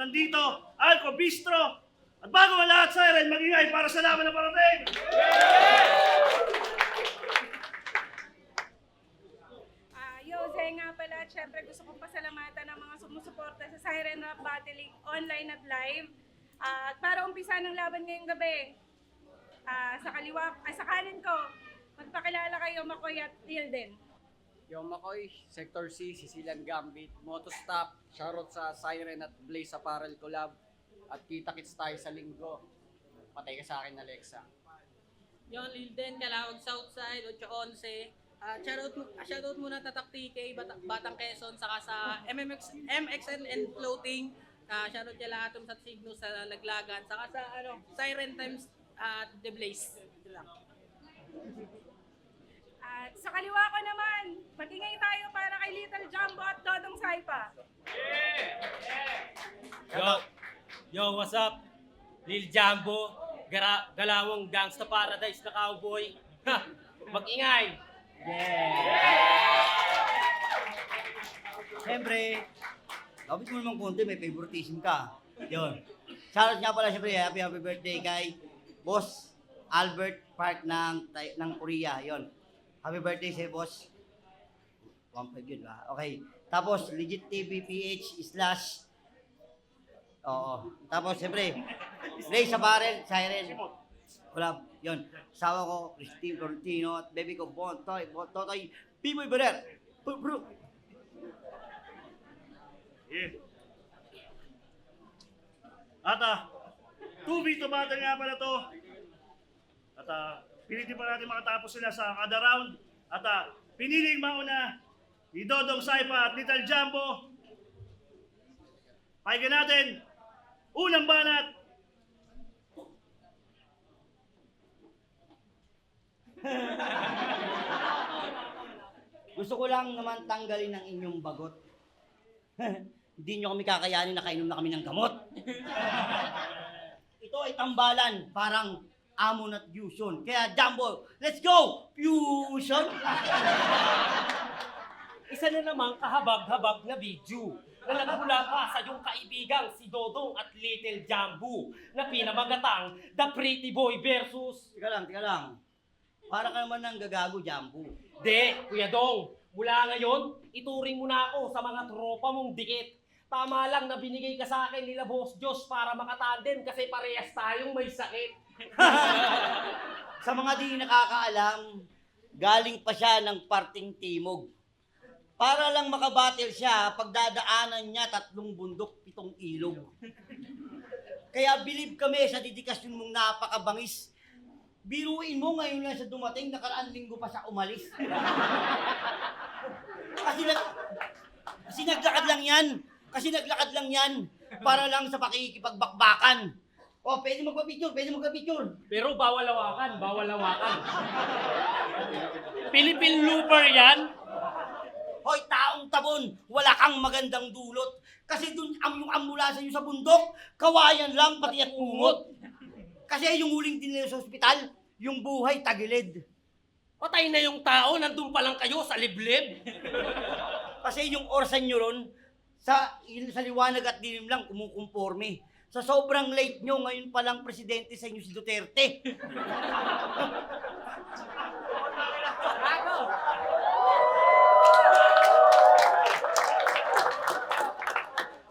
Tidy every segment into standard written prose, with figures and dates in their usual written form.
nandito, Alco Bistro. At bago ang lahat, Siren, mag-ingay para sa laban na parating! Yose nga pala, at syempre gusto kong pasalamatan ang mga sumusuporta sa Siren Rap Battle League online at live. At para umpisa ng laban ngayong gabi, sa kanin ko, magpakilala kayo, Makoy at Tilden. Yo Makoy, Sector C, Sicilian Gambit, Motostop, shoutout sa Siren at Blaze Apparel Collab. At kita-kits tayo sa linggo. Patay ka sa akin, Alexa. Yon Lilden, Calawag Southside, 811. Shoutout muna Tatak TK, Batang Quezon, saka sa MXN and Clothing. Shoutout niya lahat sa Signo sa Laglagan, saka sa Siren Times at The Blaze. Ito lang. At sa kaliwa ko naman, magingay tayo para kay Little Jumbo at Dodong Saipa. Yo, what's up? Lil Jumbo, Galawang Gangsta Paradise na cowboy. Ha! Mag-ingay! Siyempre, kapit mo naman konti, may favoritism ka. Yun. Shoutout nga pala siyempre, happy birthday kay Boss Albert Park ng Korea. Yun. Happy birthday sa Boss. 1.5 yun ba? Okay. Tapos, Legit TV PH / Oo. Tapos, siyempre, Ray sa Barrel, Siren. Wala, yun. Asawa ko, Christine Florentino, at baby ko, Totoy, Piboy Barer. Bro. Yeah. At 2v to battle nga pala to. At pilitin pa natin makatapos sila sa kada round. At piniling mauna ni Dodong Saipa at Little Jumbo. Pakinggan natin. Unang banat. Gusto ko lang naman tanggalin ang inyong bagot. Hindi nyo kami kakayanin, nakainom na kami ng gamot. Ito ay tambalan, parang Amon at Fusion. Kaya Jumbo, let's go! Fusion! Isa na namang kahabag-habag na video na nagmula pa sa iyong kaibigang si Dodong at Little Jumbo na pinamagatang The Pretty Boy versus... Tika lang. Para ka naman ng gagago, Jumbo. De, Kuya Dong, mula ngayon, ituring mo na ako sa mga tropa mong dikit. Tama lang na binigay ka sa akin nila Boss Diyos para makatandem kasi parehas tayong may sakit. Sa mga di nakakaalam, galing pa siya ng parting timog. Para lang makabattle siya, pagdadaanan niya 3 bundok, 7 ilog. Kaya believe kami sa dedikasyon mong napakabangis. Biruin mo ngayon lang siya dumating, nakaraan linggo pa siya umalis. Kasi naglakad lang yan para lang sa pakikipagbakbakan. Oh, pwede magpa-picture. Pero bawal hawakan. Philippine looper yan. Hoy, taong tabon, wala kang magandang dulot. Kasi dun yung ambulansya nyo sa bundok, kawayan lang pati at pungot. Kasi yung huling din nila sa ospital, yung buhay tagilid. Patay na yung tao, nandun pa lang kayo sa liblib. Kasi yung orsan nyo ron, sa liwanag at dilim lang kumukonforme. Sa sobrang late nyo, ngayon pa lang presidente sa inyo si Duterte.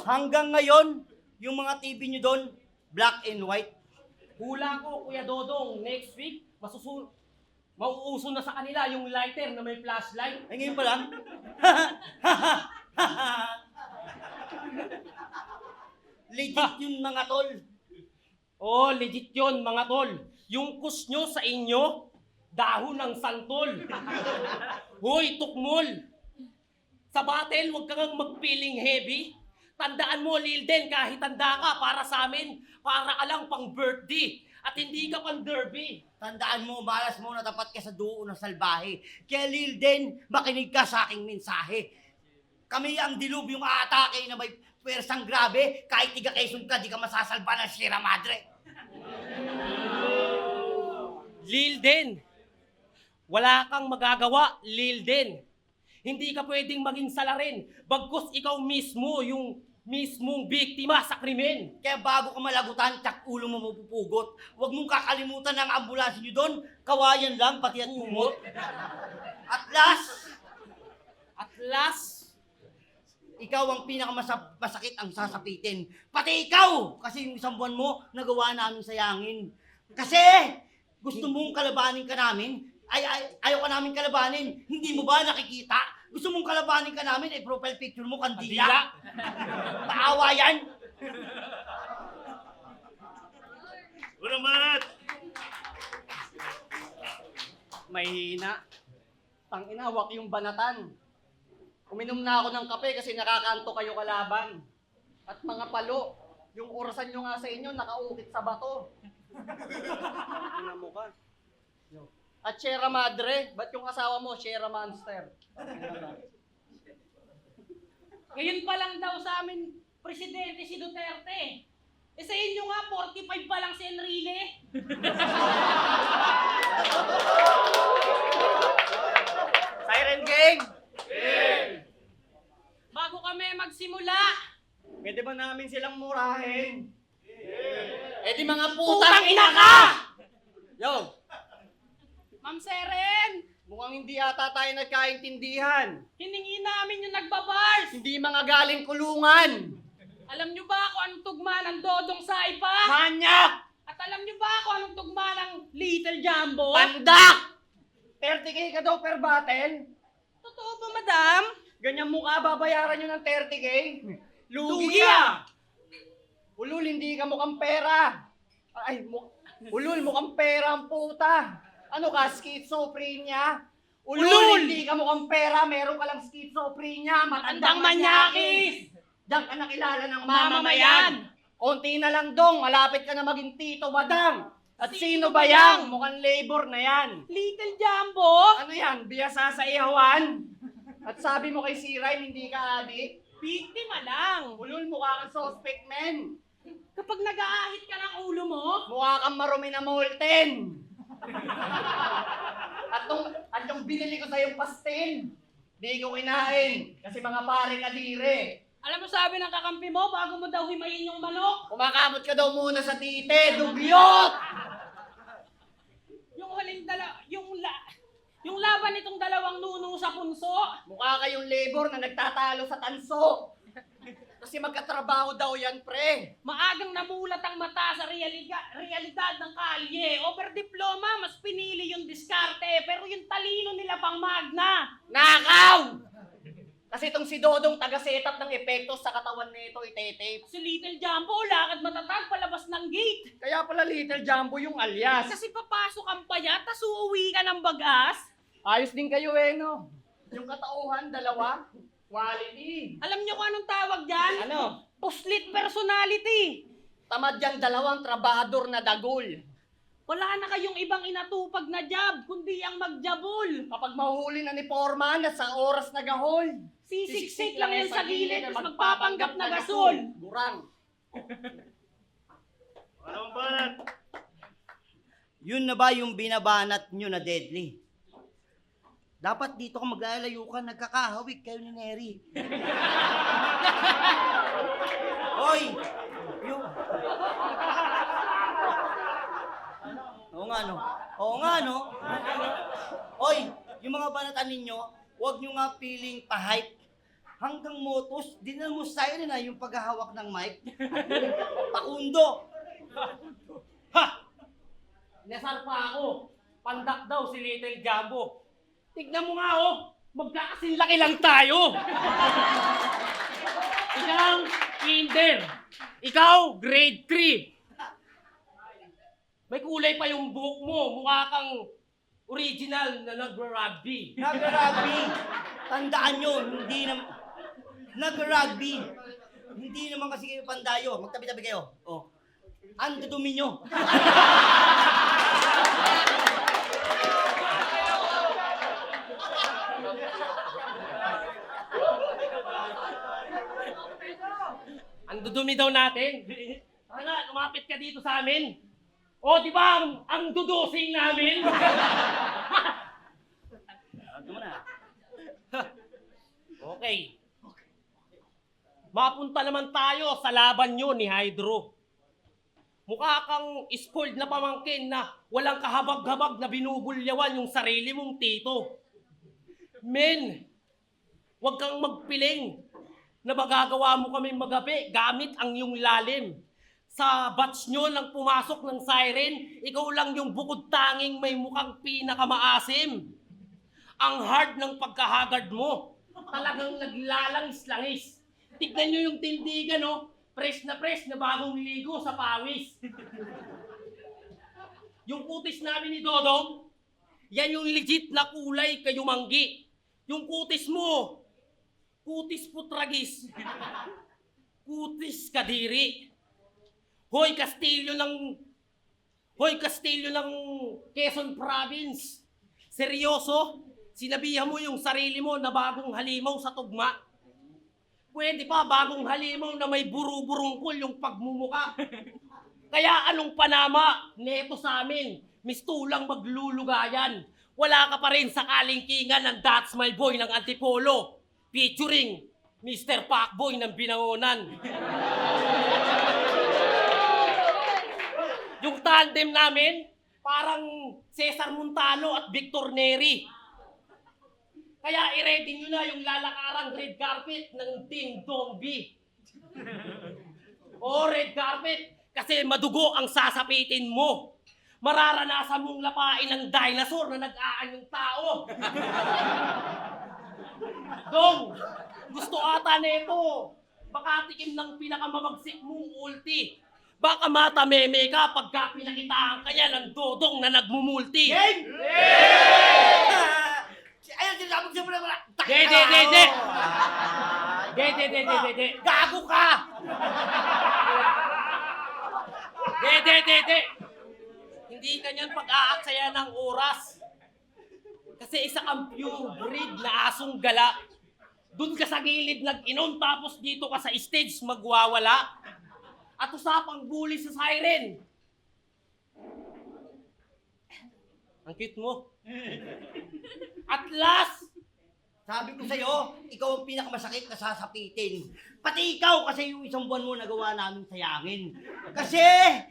Hanggang ngayon, yung mga TV nyo doon, black and white. Hula ko, Kuya Dodong, next week, mauuso na sa kanila yung lighter na may flashlight. Ay, ngayon pa lang. Legit yun mga tol. Oh, legit yun, mga tol. Yung kus nyo sa inyo, dahon ng santol. Hoy, tukmol. Sa battle, huwag kang magpiling heavy. Tandaan mo, Lilden, kahit tanda ka para sa amin, para ka lang pang birthday. At hindi ka pang derby. Tandaan mo, malas mo na tapat ka sa duo ng salbahe. Kaya Lilden, makinig ka sa aking mensahe. Kami ang dilubyong aatake na may pwersang grabe. Kahit tiga Quezon ka, di ka masasalba ng Sierra Madre. Lilden, wala kang magagawa, Lilden. Hindi ka pwedeng maging salarin. Bagkus ikaw mismo yung mismong biktima sa krimen. Kaya bago ka malagutan, tsak ulo mo mapupugot. Huwag mong kakalimutan ang ambulansya nyo doon. Kawayan lang, pati at kumot. At last, ikaw ang pinakamasakit ang sasapitin. Pati ikaw! Kasi yung isang buwan mo, nagawa namin sayangin. Kasi, gusto mong kalabanin ka namin, ayaw ka namin kalabanin. Hindi mo ba nakikita? Gusto mong kalabanin ka namin, profile picture mo, kandila. Paawa yan! Unang banat! Mahina. Tangina, wak yung banatan. Uminom na ako ng kape kasi nakakanto kayo kalaban. At mga palo, yung orasan nyo nga sa inyo, nakaukit sa bato. Tingnan mo ka. At Sierra Madre, ba't yung asawa mo, Sierra Monster? Ngayon pa lang daw sa amin, presidente si Duterte. Eh sa inyo nga, 45 pa lang si Enrile. Siren Gang! Bago kami magsimula, Pwede ba namin silang murahin? Eh di mga putang ina ka! Yo, Ma'am Seren, mukhang hindi yata tayo nagkaintindihan. hiningi namin yung nagbabars. Hindi mga galing kulungan. Alam nyo ba kung anong tugma ng Dodong Saipa? Manyak! At alam nyo ba kung anong tugma ng Little Jumbo? Pandak! 30k ka daw per battle? Totoo ba, madam? Ganyan mukha, babayaran nyo ng 30k? Lugi ah! Ulul, hindi ka mukhang pera. Ulul, mukhang pera ang puta. Ano ka, schizophrenia? Ulul, hindi ka mukhang pera, meron ka lang schizophrenia. Matandang manyakis! Diyan ka nakilala ng mamamayan. Konti na lang dong, malapit ka na maging tito madang. At sino ba yan? Mukhang labor na yan. Little Jumbo? Ano yan, biyasa sa ihawan? At sabi mo kay si Rhyme, hindi ka adik? Biktima lang. Ulul, mukha kang suspect, men. Kapag nag-aahit ka ng ulo mo, Mukha kang marumi na molten. At yung binili ko sa'yong pastil, di ko kinain. Kasi mga pare kadire. alam mo sabi ng kakampi mo, bago mo daw himayin yung manok, Kumakamot ka daw muna sa tite, dugyot! yung yung laban nitong dalawang nunong sa punso, Mukha kayong labor na nagtatalo sa tanso. Kasi magkatrabaho daw yan, pre. maagang namulat ang mata sa realidad ng kalye. Over diploma, mas pinili yung diskarte, pero yung talino nila pang magna. Nakaw! Kasi itong si Dodong taga-setup ng epekto sa katawan nito, itetape. Si Little Jumbo, lakad matatag palabas ng gate. Kaya pala Little Jumbo yung alias. Kasi papasok ang payat, tas uuwi ka ng bagas. Ayos din kayo no? Yung katauhan, dalawa. Quality. Alam niyo kung anong tawag dyan? Ano? Puslit personality. Tamad yan dalawang trabador na dagol. Wala na kayong ibang inatupag na job, kundi ang magjabol. Kapag mahuhuli na ni Foreman na sa oras na gahol, Sisiksik lang yan sa gilid, tapos magpapanggap na gasol. Burang. Unang banat! Yun na ba yung binabanat nyo na deadly? Dapat dito ka maglalayo ka, nagkakahawig kayo ni Neri. Hoy! Yung... Oo nga, no? Hoy, yung mga banatan ninyo, huwag nyo nga feeling pa-hype. Hanggang motos, dinal mo siren na yung paghahawak ng mic. Pakundo! Ha! Nasar pa ako. Pandak daw si Little Jumbo. Tignan mo nga magkakasin laki lang tayo. Ikaw, kinder. Ikaw, grade 3. May kulay pa yung buhok mo. Mukha kang original na nag-rugby. Nag-rugby. Tandaan nyo, hindi naman... Nag-rugby. Hindi naman kasi kayo pandayo. Magtabi-tabi kayo. Oh. Ang dudumi nyo. Ang dudumi daw natin. Sana, lumapit ka dito sa amin. O, di ba ang dudusing namin? Ano mo na? Okay. mapunta naman tayo sa laban nyo ni Hydro. Mukha kang spoiled na pamangkin na walang kahabag-habag na binubulyawan yung sarili mong tito. Men, huwag kang magpiling na magagawa mo kami magabi gamit ang iyong lalim. Sa batch nyo nang pumasok ng siren, ikaw lang yung bukod tanging may mukhang pinakamaasim. Ang hard ng pagkahagard mo. Talagang naglalangis-langis. Tignan nyo yung tindigan, no? Fresh na bagong ligo sa pawis. Yung kutis namin ni Dodong, yan yung legit na kulay kayumanggi. Yung kutis mo, kutis putragis. Kutis kadiri. Hoy Castillo ng Quezon Province. Seryoso? Sinabihan mo yung sarili mo na bagong halimaw sa tugma? Pwede pa bagong halimaw na may buru-burungkol yung pagmumuka. Kaya anong panama neto sa amin? Mistulang maglulugayan. Wala ka pa rin sa kalingkingan ng That's My Boy ng Antipolo. Featuring Mr. Pacboy ng Binangonan. Yung tandem namin, parang Cesar Montano at Victor Neri. Kaya i-ready nyo na yung lalakarang red carpet ng Ding Dong B. O red carpet, kasi madugo ang sasapitin mo. Mararanasan mong lapain ng dinosaur na nag-aanyong tao. Dong, gusto ata neto. Baka tikim ng pinakamamagsik mong ulti. Baka matameme ka pagka pinakitaan kanya ng Dodong na nagmumulti. Game! Ayun, sinasabog siya mo na wala. De. Gago ka! De. Hindi kanyan pag-aaksaya ng oras. Kasi isa kang pure breed na asong gala. Doon ka sa gilid nag-inom tapos dito ka sa stage magwawala. At usapang bully sa siren. Ang cute mo. At last, Sabi ko sa'yo, ikaw ang pinakamasakit na sasapitin. Pati ikaw kasi yung isang buwan mo nagawa namin sayangin. Kasi,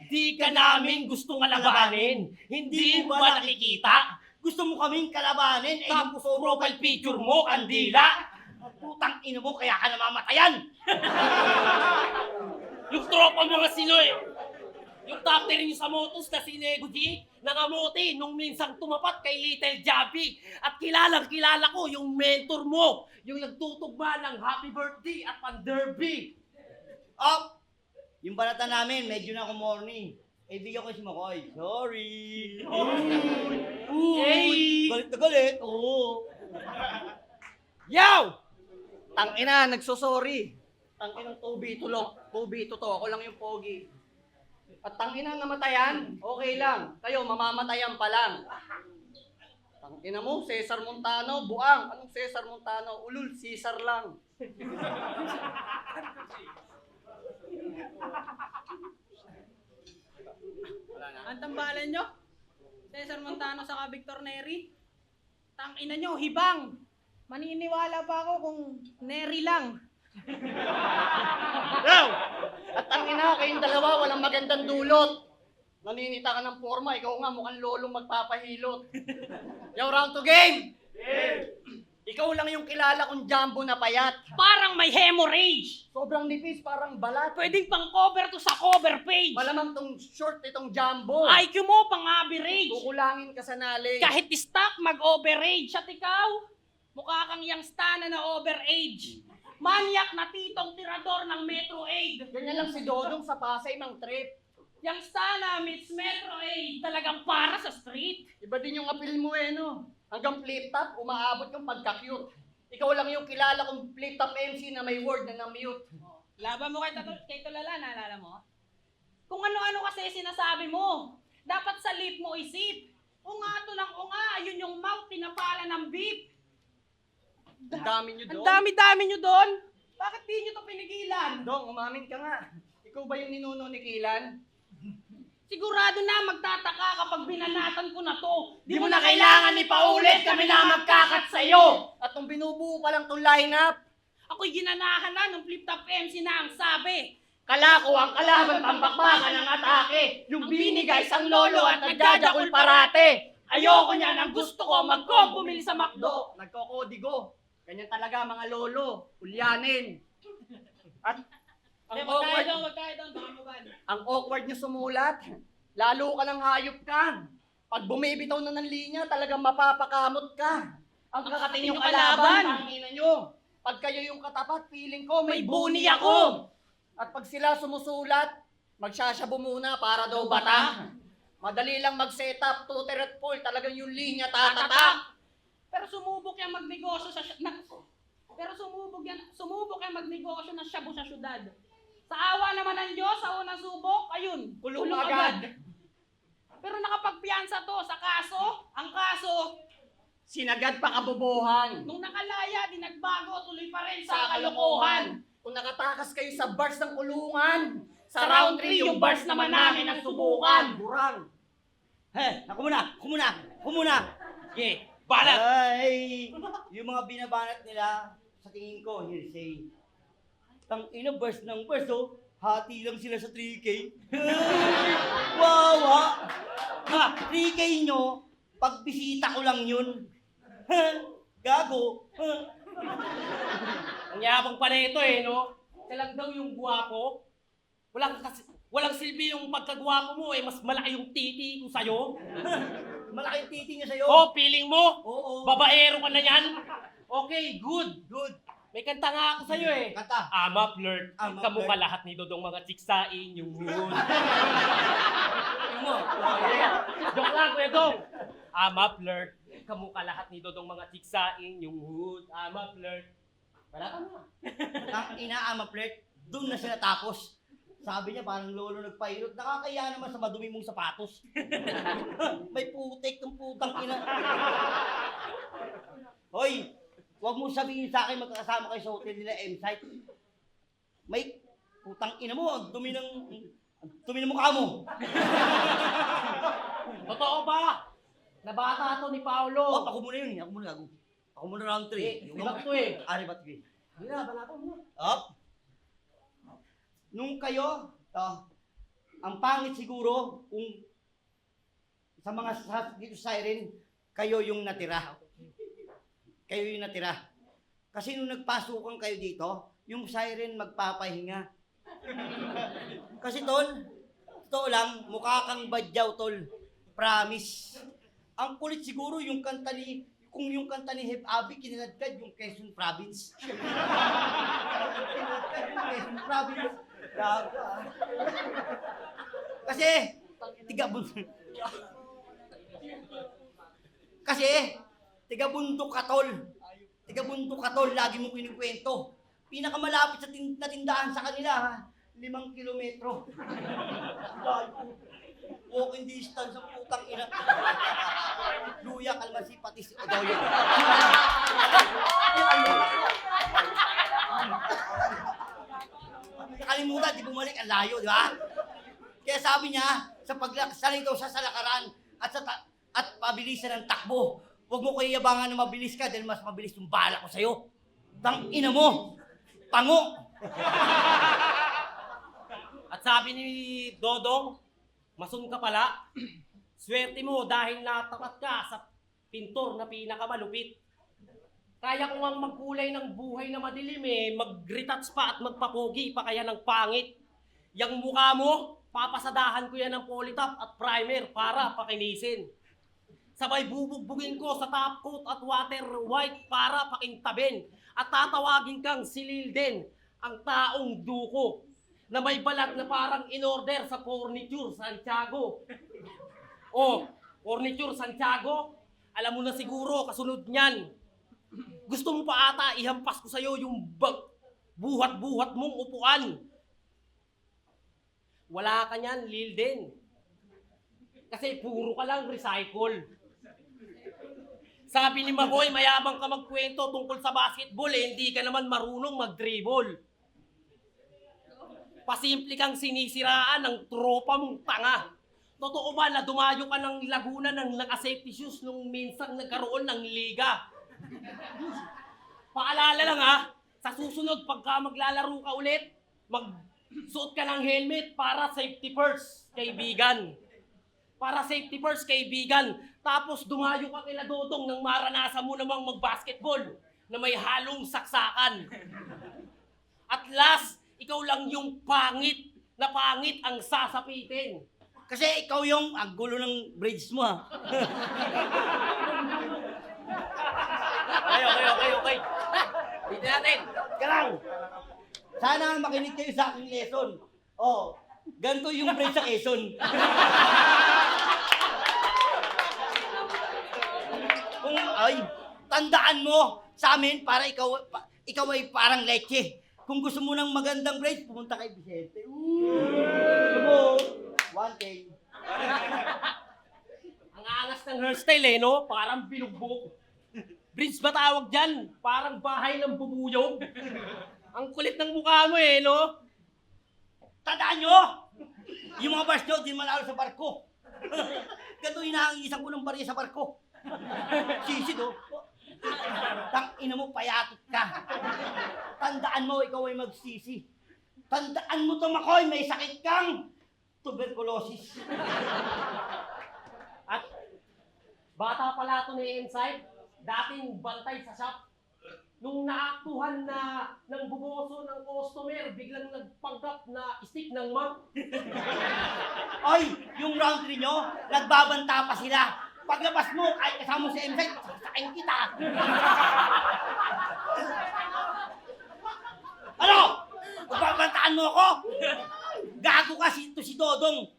di ka namin gustong alabanin. Hindi mo ba nakikita? gusto mo kaming kalabanin, eh yung Tapos profile picture mo, kandila. putang ina mo, kaya ka namamatayan. Yung tropa mga Sinoy. Yung top 10 niyo sa motos na si Nego G, nangamote nung minsang tumapat kay Little Jabby. At kilala ko yung mentor mo, yung nagtutugma ng happy birthday at pan-derby. Up! Yung balata namin, medyo na morning. Eh, bigyan ko si Makoy. Sorry. Hey! Galit na galit. Oo. Yo! Tangina, nagsosorry. Tanginang Tubito to. Ako lang yung pogi. At tangina namatayan, okay lang. Kayo, mamamatayan pa lang. Tangina mo, Cesar Montano, buang. Anong Cesar Montano? Ulul, Cesar lang. Ang tambalan nyo? Cesar Montano saka Victor Neri? Tangina nyo, hibang! Maniniwala pa ako kung Neri lang. At tangina, kayong dalawa, walang magandang dulot. Naninita ka ng forma, ikaw nga mukhang lolong magpapahilot. Yo, round to game! Ikaw lang yung kilala kong jumbo na payat. Parang may hemorrhage! Sobrang nipis, parang balat. Pwedeng pang cover to sa cover page! Malamang tong short itong jumbo. IQ mo pang average! Kukulangin ka sa nali. Kahit stock mag-overage at ikaw, mukha kang youngstana na overage. Manyak na titong tirador ng Metro Aid. Ganyan lang si Dodong sa Pasay mang trip. Youngstana meets Metro Aid. Talagang para sa street. Iba din yung appeal mo eh, no? Hanggang flip-top, umaabot yung pagka-cute. Ikaw lang yung kilala kong flip-top MC na may word na na-mute. Laban mo kay Tulala, naalala mo? Kung ano-ano kasi sinasabi mo. Dapat sa lip mo isip. Unga to ng unga, yun yung mouth, pinapala ng beep. Ang dami nyo Ang doon. dami-dami nyo doon. Bakit di nyo to pinigilan? Dong, umamin ka nga. Ikaw ba yung ninuno ni Kilan? Sigurado na magtataka kapag binanatan ko na to. Di mo na kailangan ipaulit, kami na magkakat sa'yo! At nung binubuo pa lang tong lineup, Ako'y ginanahan na ng flip-top MC na ang sabi. Kalako ang kalaban, pambakbakan ng atake. Yung binigay sang lolo at nagjajakul parate. Ayoko niyan, ang gusto ko mag-combo bumili sa McDo. Nagkokodigo. Ganyan talaga mga lolo. Ulyanin. At ang Wag tayo awkward, doon, wag tayo doon, baka maban. ang awkward niyo sumulat. Lalo ka ng hayop ka. Pag bumibitaw na ng linya, talagang mapapakamot ka. Ang kakating yung kalaban, tangina nyo. Pag kayo yung katapat, feeling ko may buni ako. At pag sila sumusulat, magsasabu muna para daw bata. Madali lang mag-set up, tutor at pull, talagang yung linya tatatak. Pero sumubok yan magnegosyo sumubok yan magnegosyo ng shabu sa syudad. Sa awa naman ng Diyos, sa unang subok, ayun, Kulong agad. Pero nakapagpiyansa to sa kaso, ang kaso, Sinagad pa kabobohan. nung nakalaya, di nagbago, tuloy pa rin Sa sa kalokohan. kalokohan. Kung nakatakas kayo sa bars ng kulungan, Sa round 3, yung bars naman namin ang subukan. Burang. Ako muna. Yeah, balat! Ay, yung mga binabanat nila, sa tingin ko, hearsay. Ina, burst ng burst, oh. Hati lang sila sa 3K. Wawa! Ha, 3K nyo, pagbisita ko lang yun. Gago. Ang yabang pala ito no? Siya lang daw yung guwapo. Walang silbi yung pagkagwapo mo mas malaki yung titi ko sa'yo. Malaki yung titi niya sa'yo. Oh, feeling mo? Oo. Babaero ka na yan? Okay, good. Good. May kanta nga ako sa'yo Kanta. Ama flirt, Ama kamukha flirt. lahat ni Dodong mga chiksain yung moon. Ano mo? Joke lang, Kuya Dong. Ama flirt, kamukha lahat ni Dodong mga chiksain yung hood. Ama flirt. Wala ka na. Ang inaama flirt, doon na sila tapos. Sabi niya parang lolo nagpahirot. Nakakaya naman sa madumi mong sapatos. May putik ng putang ina. Hoy, huwag mo sabihin sa akin magkakasama kayo sa hotel nila M-Site. May putang ina mo, ang dumi ng mukha mo. Totoo ba? Nabata to ni Oh, Paolo. ako muna yun, ako muna gago. Ako muna round 3. Iba to Ari ba't ko Hindi na, banatan mo. Up. Nung kayo, ang pangit siguro kung sa mga dito sa Siren, kayo yung natira. Kayo yung natira. Kasi nung nagpasukan kayo dito, yung Siren magpapahinga. Kasi tol, totoo lang, mukha kang badyaw tol. Promise. Ang kulit siguro yung kanta ni, kung yung kanta ni Heb Abi, kiniladkad yung Quezon Province. Kiniladkad yung Quezon Province. Gaga. Kasi, tiga bundok ka tol. Tiga bundok ka tol, lagi mo kinikwento. Pinakamalapit sa na tindahan sa kanila, ha? 5 kilometro. Walking distance ang putang ina. Luya, kalmasi, patis, odoyo. Nakalimutan, di bumalik, ang layo, di ba? Kaya sabi niya, sa pagsalay daw sa salakaran at pabilisan ng takbo, huwag mo kayo yabangan na mabilis ka dahil mas mabilis yung bala ko sa'yo. Tang ina mo! Pango! At sabi ni Dodong, masun ka pala. Swerte mo dahil natapat ka sa pintor na pinakamalupit. Kaya ko ngang magkulay ng buhay na madilim mag-retouch pa at magpapogi pa kaya ng pangit. Yang mukha mo, papasadahan ko yan ng polytop at primer para pakinisin. Sabay bubugbugin ko sa top coat at water white para pakintabin. At tatawagin kang si Lilden, ang taong duko, na may balat na parang in-order sa Furniture Santiago. Oh, Furniture Santiago, alam mo na siguro kasunod niyan. Gusto mo pa ata ihampas ko sa'yo yung buhat-buhat mong upuan. Wala ka niyan, Lilden. Kasi puro ka lang recycle. Sabi ni Magoy, mayabang ka magkwento tungkol sa basketball, hindi ka naman marunong mag-dribble. Pasimple kang sinisiraan ng tropa mong tanga. Totoo ba na dumayo ka ng Laguna ng naka-safety shoes nung minsan nagkaroon ng liga? Paalala lang Sa susunod, pagka maglalaro ka ulit, magsuot ka ng helmet para safety first, kaibigan. Para safety first, kaibigan. Tapos dumayo ka kila Dodong nang maranasan mo namang mag-basketball na may halong saksakan. At last, ikaw lang yung pangit na pangit ang sasapitin. Kasi ikaw yung ang gulo ng braids mo ha. Okay. Dito natin. Ka lang. Sana makinig kayo sa aking lesson. Oh, ganito yung braids sa Quezon. Kung ay, tandaan mo sa amin para ikaw ay parang leche. Kung gusto mo ng magandang braids, pumunta kay Vicente. Gusto mo, 1K. Ang angas ng hairstyle no? Parang binugbog. Bridge ba tawag dyan? Parang bahay ng bubuyog. Ang kulit ng mukha mo no? Tandaan nyo! Yung mga bars nyo, di manalo sa barko. Ganito inaangisan ko ng barya sa barko. Sisid Tang ina mo, payatot ka. Tandaan mo, ikaw ay magsisi. Tandaan mo to, Makoy, may sakit kang tuberculosis. At bata pala ito ni Inside, dating bantay sa shop. Nung naaktuhan na ng buboso ng customer, biglang nagpanggap na stick ng mouth. Ay, yung round 3 nyo, nagbabanta pa sila. Paglabas mo, kahit kasama mo si Inside, sasakain kita. Ano? Magbabantaan mo ako? Gago ka si Dodong.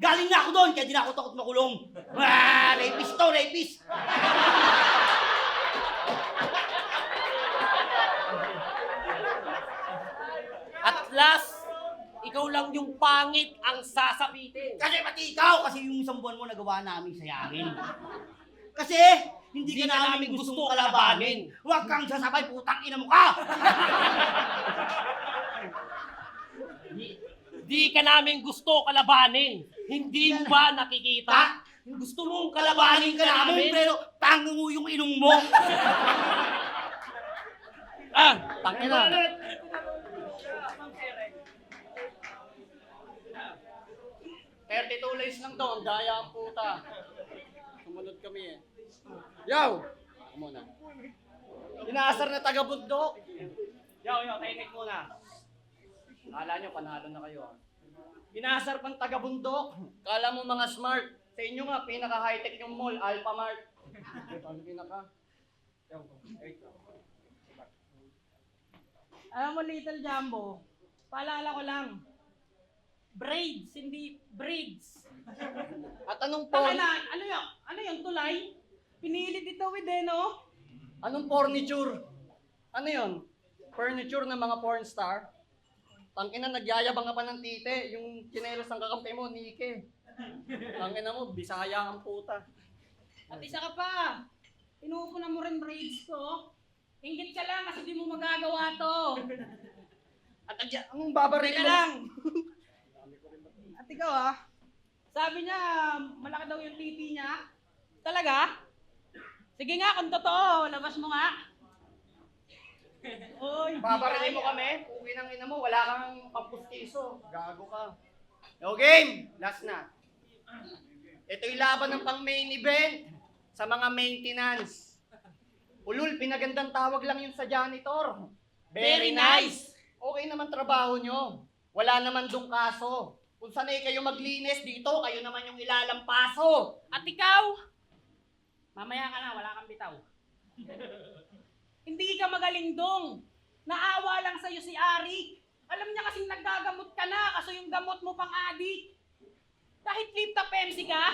Galing na ako doon, kaya di na ako takot makulong. Rapist to, rapist. At last, ikaw lang yung pangit ang sasapitin. Kasi pati ikaw, kasi yung isang buwan mo nagawa namin sayangin. Kasi hindi ka namin gustong kalabanin. Huwag kang sasabay, putang ina mo ka! Di ka namin gusto kalabanin. Hindi mo ba nakikita? Gusto mong kalabanin ka namin. pero tangang mo yung inong mo. Tangin na. $32 lang daw, ang daya ang puta. Sumunod kami eh. Yaw! Ako muna. Inaasar na taga-bundok. Yaw, tahimik muna. Kala nyo, panalo na kayo. Inaasar pang taga-bundok. Kala mo mga smart. Sa inyo nga, pinaka-high-tech yung mall, Alphamart. Ano pinaka? Alam mo, Little Jumbo, paalala ko lang, braids, hindi braids. At anong Ano yung tulay? Pinilit ito with no? Anong furniture? Ano yun? Furniture ng mga porn star? Tangina, nagyayabang ka pa ng tite. Yung chinelas ng kakampi mo, Nike. Tangina mo, Bisaya ang puta. At isa ka pa, pinupunan mo rin braids ko. Ingit ka lang kasi di mo magagawa to. At anong babaril Teka mo? lang. At ikaw sabi niya, malaki daw yung titi niya. Talaga? Sige nga, kung totoo, labas mo nga. Oy, Babarilin mo kami? Uwi ng ina mo, wala kang pampustiso. Gago ka. No game! Last na. Ito yung laban ng pang main event sa mga maintenance. Ulul, pinagandang tawag lang yun sa janitor. Very nice. Okay naman trabaho nyo. Wala naman dong kaso. Kung sanay kayo maglinis dito, kayo naman yung ilalampaso. At ikaw? Mamaya ka na, wala kang bitaw. Hindi ka magaling dong. Naawa lang sa'yo si Ari. Alam niya kasing naggagamot ka na, kaso yung gamot mo pang adik. Kahit flip-top MC ka,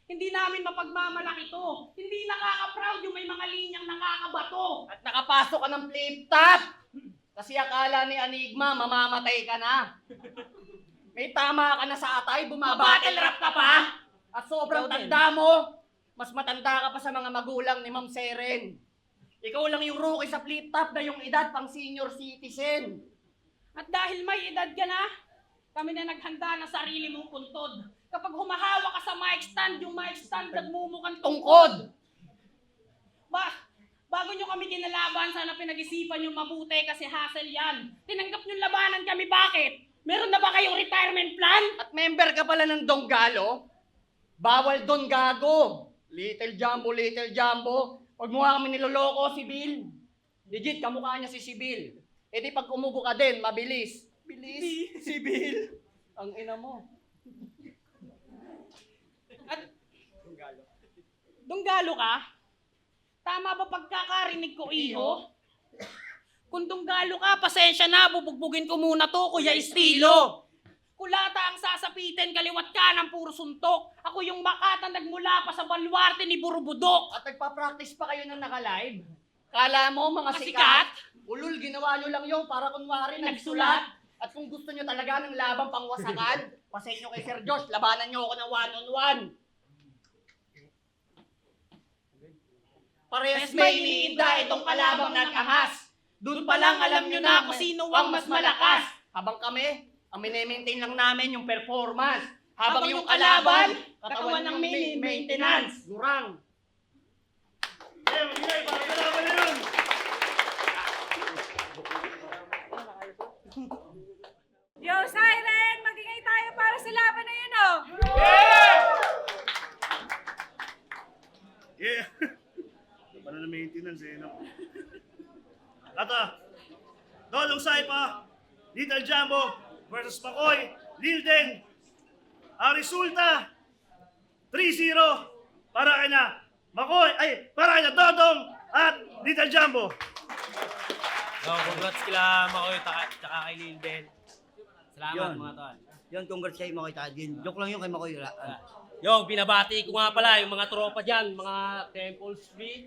hindi namin mapagmamalaki to. Hindi nakaka-proud yung may mga linyang nakakabato. At nakapasok ka ng flip-top. Kasi akala ni Enigma, mamamatay ka na. May tama ka na sa atay, bumabattle rap ka pa. At sobrang Ikaw din. tanda mo, mas matanda ka pa sa mga magulang ni Ma'am Seren. Ikaw lang yung rookie sa flip-top na yung edad pang senior citizen. At dahil may edad ka na, kami na naghanda ng sarili mong puntod. Kapag humahawa ka sa mic stand, yung mic stand nagmumukhang Tungkod! Bago nyo kami kinalaban, sana pinag-isipan nyo mabuti kasi hassle yan. Tinanggap nyo labanan kami, bakit? Meron na ba kayong retirement plan? At member ka pala ng Donggalo? Bawal doon, gago. Little Jumbo. Huwag mo nga kami niloloko, si Bill. Legit, kamukha niya si Bill. E di pag umubo ka din, mabilis. Bilis? Si Bill. Ang ina mo. Donggalo ka? Tama ba pagkakarinig ko, iho? Kung donggalo ka, pasensya na, bubugbugin ko muna to, Kuya Estilo. Kulata ang sasapitin, kaliwat ka ng puro suntok. Ako yung makata nagmula pa sa baluarte ni Burubudok. At nagpa-practice pa kayo ng naka-live? Kala mo mga Mga sikat? sikat? Ulul, ginawa nyo lang yung para kunwari nagsulat. At kung gusto nyo talaga ng labang pangwasakan, pasay nyo kay Sir Josh, labanan nyo ako ng one-on-one. Parehas may iniinda itong kalabang nag-ahas. Doon pa lang alam nyo na kung sino ang mas malakas. Habang kami, ang mini-maintain lang namin yung performance. Habang yung kalaban, katawan ng maintenance. Gurang. Magigay, para sa laban na yun! Yo, Siren! Magingay tayo para sa laban na yun, oh! Yeah! Ito pala na maintenance eh, no? At Dodong Saipa, Little Jumbo versus Makoy, Lilden. Ang resulta, 3-0 para kay na Makoy, para kay na Dodong at Little Jumbo. Congrats kila Makoy tsaka kay Lilden. Salamat Yun. mga tol. Yun, congrats kay Makoy Tadin. Joke lang yun kay Makoy. Yung binabati ko nga pala yung mga tropa dyan, mga Temple Street,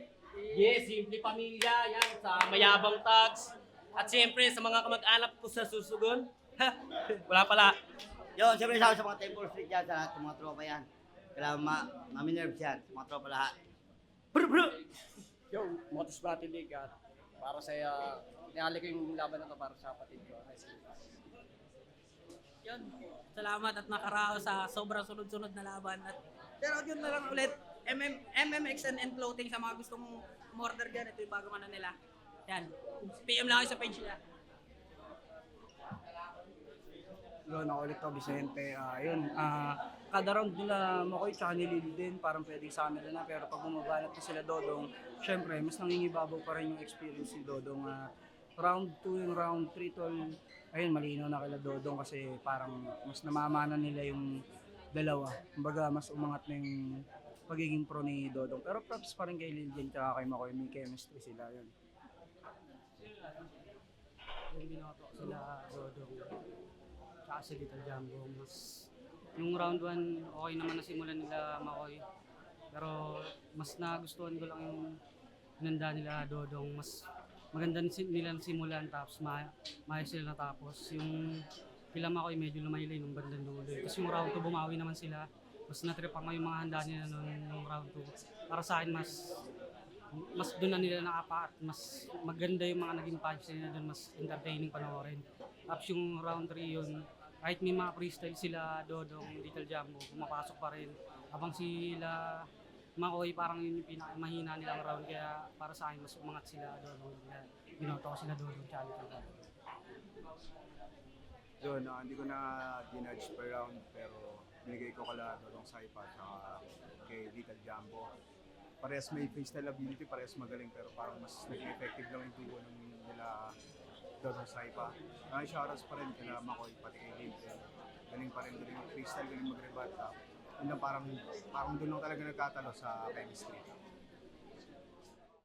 yes, Simple Pamilya, yan, sa Mayabang Tags, at siyempre sa mga kamag-anak ko sa Susugon. Wala pala. Yun, siyempre sa mga Temple Street yan, sa lahat ng mga tropa yan. Kailangan Mami Nerves yan, sa mga tropa lahat. Yo, Motos Battle League at para sa niali ko yung laban na to para sa kapatid ko. Yun. Salamat at nakaraos sa sobrang sunod-sunod na laban. At pero yun na lang ulit, MMXN and Clothing sa mga gustong umorder dyan. Ito yung bagong ano nila. Yan. PM lang kayo sa page nila. Yun, ako ulit to, Vicente. Kada round nila Makoy tsaka ni Lilden, parang pwedeng sa kanila na. Pero pag bumabanat na sila Dodong, syempre, mas nangingibabaw pa rin yung experience ni Dodong. Round 2 yung round 3, tol, ayun, malinaw na kila Dodong kasi parang mas namamana nila yung dalawa. Kumbaga, mas umangat na yung pagiging pro ni Dodong. Pero props pa rin kay Lilden tsaka kay Makoy, may chemistry sila yun. Yung binoto sila Dodong tsaka si Little Jumbo, mas yung round 1 okay naman na simulan nila Makoy, pero mas nagustuhan ko lang yung inanda nila Dodong, mas maganda nila simulan tapos maayos sila natapos. Yung kila Makoy medyo lumaylay nung bandang dulo, tapos yung round 2 bumawi naman sila, mas natripan ko yung mga handa nila nung round 2. Para sa akin mas doon na nila nakapa at mas maganda yung mga naging punch nila doon, mas entertaining panoorin. Tapos yung round 3 yun, kahit may mga freestyle sila Dodong, Little Jumbo, pumapasok pa rin. Habang sila Makoy, parang yun yung pinakamahina nilang round, kaya para sa akin mas umangat sila Dodong. Kaya binoto ko sila Dodong tsaka Little Jumbo. Yun, hindi ko na dinudge per round, pero binigay ko kala Dodong Saipa tsaka kay Little Jumbo. Parehas may freestyle ability, parehas magaling, pero parang mas naging effective lang yung duo ng nila Dodong Saipa. Shoutouts pa rin kila Makoy, pati kay Lilden. Galing pa rin, galing freestyle, galing mag-rebut. Yun lang parang doon lang talaga nagkatalo sa chemistry.